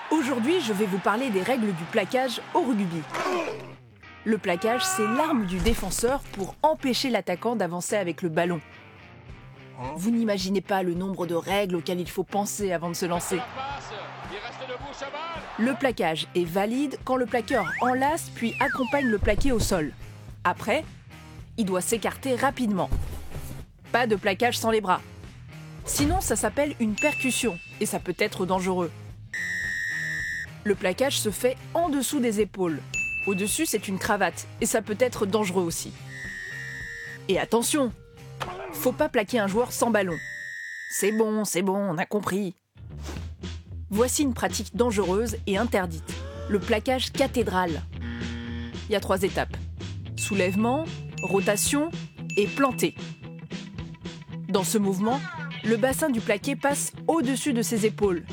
Aujourd'hui, je vais vous parler des règles du plaquage au rugby. Le plaquage, c'est l'arme du défenseur pour empêcher l'attaquant d'avancer avec le ballon. Vous n'imaginez pas le nombre de règles auxquelles il faut penser avant de se lancer. Le plaquage est valide quand le plaqueur enlace puis accompagne le plaqué au sol. Après, il doit s'écarter rapidement. Pas de plaquage sans les bras. Sinon, ça s'appelle une percussion et ça peut être dangereux. Le plaquage se fait en dessous des épaules. Au-dessus, c'est une cravate et ça peut être dangereux aussi. Et attention, faut pas plaquer un joueur sans ballon. C'est bon, on a compris. Voici une pratique dangereuse et interdite, le plaquage cathédral. Il y a 3 étapes. Soulèvement, rotation et planté. Dans ce mouvement, le bassin du plaqué passe au-dessus de ses épaules.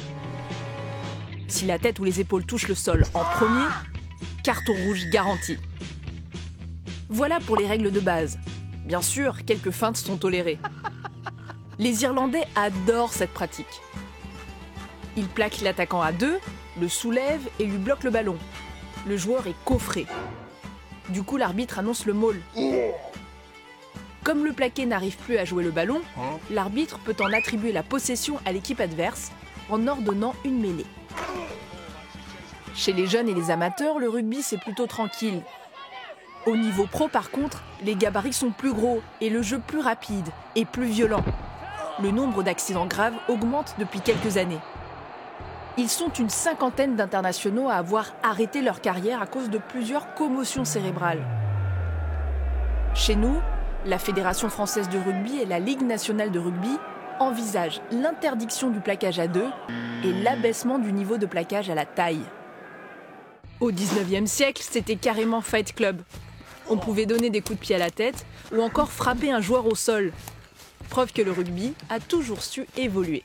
Si la tête ou les épaules touchent le sol en premier, carton rouge garanti. Voilà pour les règles de base. Bien sûr, quelques feintes sont tolérées. Les Irlandais adorent cette pratique. Ils plaquent l'attaquant à 2, le soulèvent et lui bloquent le ballon. Le joueur est coffré. Du coup, l'arbitre annonce le maul. Comme le plaqué n'arrive plus à jouer le ballon, l'arbitre peut en attribuer la possession à l'équipe adverse en ordonnant une mêlée. Chez les jeunes et les amateurs, le rugby c'est plutôt tranquille. Au niveau pro par contre, les gabarits sont plus gros et le jeu plus rapide et plus violent. Le nombre d'accidents graves augmente depuis quelques années. Ils sont une 50aine d'internationaux à avoir arrêté leur carrière à cause de plusieurs commotions cérébrales. Chez nous, la Fédération française de rugby et la Ligue nationale de rugby envisagent l'interdiction du plaquage à 2 et l'abaissement du niveau de plaquage à la taille. Au 19e siècle, c'était carrément Fight Club. On pouvait donner des coups de pied à la tête ou encore frapper un joueur au sol. Preuve que le rugby a toujours su évoluer.